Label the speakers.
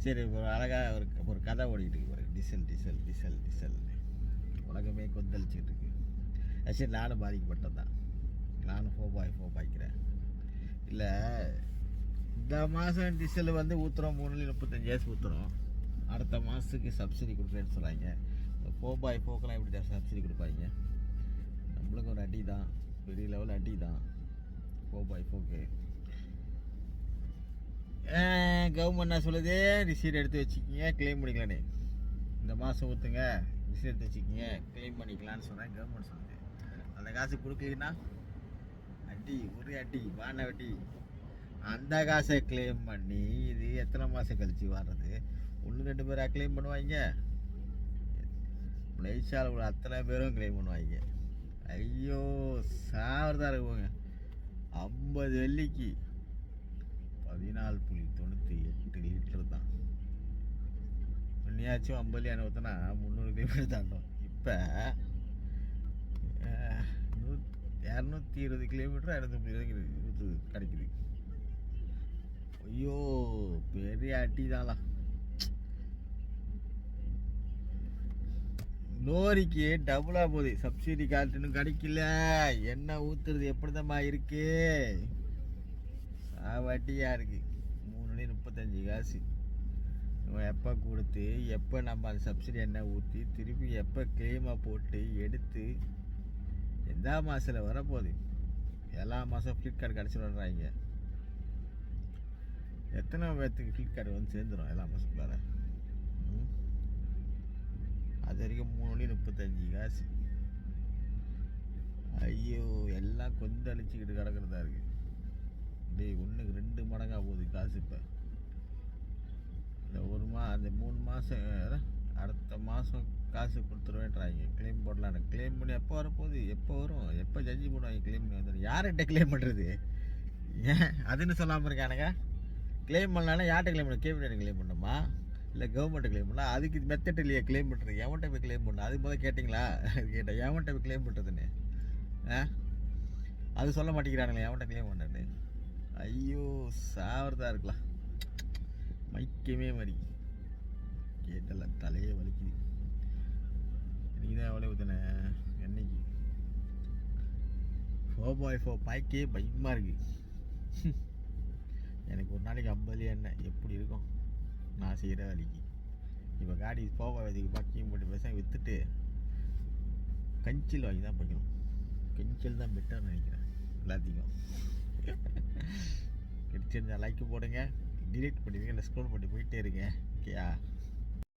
Speaker 1: சரி, ஒரு அழகாக ஒரு கதை ஓடிக்கிட்டு இருக்கு பாருங்க. டிசல் டிசல் டிசல் டிசல் உலகமே கொந்தளிச்சுக்கிட்டு இருக்கு. சரி, நானும் பாதிக்கப்பட்டது தான். நானும் பாய்க்கிறேன். இல்லை, இந்த மாதம் டிசல் வந்து ஊற்றுறோம், 335 ஊற்றுறோம். அடுத்த மாதத்துக்கு சப்சிடி கொடுக்குறேன்னு சொல்கிறாங்க. 4x4க்கெலாம் எப்படி சப்சிடி கொடுப்பாங்க? நம்மளுக்கு ஒரு அடி தான், பெரிய லெவல் அடி தான் 4x4க்கு. கவர்மெண்ட் என்ன சொல்லுது? ரிசீட் எடுத்து வச்சுக்கிங்க, கிளைம் பண்ணிக்கலான்னு. இந்த மாதம் ஊற்றுங்க, ரிசீட் எடுத்து வச்சுக்கிங்க, கிளைம் பண்ணிக்கலான்னு சொன்னேன். கவர்மெண்ட் சொல்லுது. அந்த காசு கொடுக்கலன்னா அடி, ஒரே அடி, வான வெட்டி. அந்த காசை கிளைம் பண்ணி இது எத்தனை மாதம் கழிச்சு வர்றது? 1-2 பேராக கிளைம் பண்ணுவாங்க? பிளைஸால் உள்ள அத்தனை பேரும் கிளைம் பண்ணுவாங்க. ஐயோ, சாவரதாக இருக்குங்க. 50 வெள்ளிக்கு 14.98 லிட்டர் தான். இன்னையாச்சும் 50 ஊற்றினா 300 கிலோமீட்டர் தாண்டும். இப்போ 220 கிலோமீட்டர் 230 கிடைக்குது. ஐயோ, பெரிய அட்டி தான்லாம். லோரிக்கு டபுளாக போகுது. சப்சிடி காட்டுன்னு கிடைக்கல. என்ன ஊற்றுறது எப்படிதாம்மா இருக்கு? சாவட்டியாக இருக்கு. 335 காசு எப்போ கொடுத்து, எப்போ நம்ம அந்த சப்சிடி எண்ணெய் ஊற்றி திருப்பி எப்போ கிளைமாக போட்டு எடுத்து எந்த மாதத்தில் வரப்போகுது? எல்லா மாதம் ஃப்ளிப்கார்ட் கிடச்சிடுறாங்க. எத்தனை பேர்த்துக்கு ஃப்ளிப்கார்ட் வந்து சேர்ந்துடும் எல்லா மாதத்துக்குள்ளார? அது வரைக்கும் 335 காசு. ஐயோ, எல்லாம் கொந்தளிச்சுக்கிட்டு கிடக்கிறதா இருக்கு. டேய், 1க்கு 2 மடங்காக போகுது காசு. இப்போ இந்த அந்த 3 மாதம், அடுத்த மாதம் காசு கொடுத்துருவேன்றாங்க. கிளைம் போடலான்னு. கிளைம் பண்ணி எப்போ வரப்போகுது? எப்போ வரும்? எப்போ ஜட்ஜி பண்ணுவாங்க? கிளைம் பண்ணி வந்துடும். யார்கிட்ட கிளைம் பண்ணுறது? ஏன் அதுன்னு சொல்லாமல் இருக்கானுங்க? கிளைம் பண்ணலான்னா யார்கிட்ட கிளைம் பண்ண? கேபினெட் கிளைம் பண்ணணுமா? இல்லை கவர்மெண்ட்டை கிளைம் பண்ணலாம்? அதுக்கு மெத்தட் இல்லையா கிளைம் பண்ணுறது? எவன்கிட்ட போய் கிளைம் பண்ணணும்? அது முதல் கேட்டிங்களா? கேட்டேன், எவன்கிட்ட போய் கிளைம் பண்ணுறதுன்னு. அது சொல்ல மாட்டேங்கிறானுங்களே எவன்கிட்ட கிளைம் பண்ணுறது. ஐயோ, சாவரதா இருக்கலாம். மைக்கமே மாதிரி கேட்டல, தலையே வலிக்குது. இன்னைக்கு தான் எவ்வளோ ஊற்றின என்னைக்கு 4x4 பாய்க்கே பயமாக இருக்குது. எனக்கு ஒரு நாளைக்கு 50 எண்ணெய் எப்படி இருக்கும் நான் செய்கிற வேலைக்கு? இப்போ காடி போகிறதுக்கு பாக்கியும் போட்டு பசங்க விற்றுட்டு கஞ்சில் வாங்கி தான் வைக்கணும். கஞ்சில் தான் பெட்டர்னு நினைக்கிறேன் எல்லாத்தையும். கிடைச்சிருந்தா லைக் போடுங்க, டிலீட் பண்ணுவீங்க, இல்லை ஸ்க்ரோல் பண்ணி போயிட்டே இருங்க. ஓகேயா?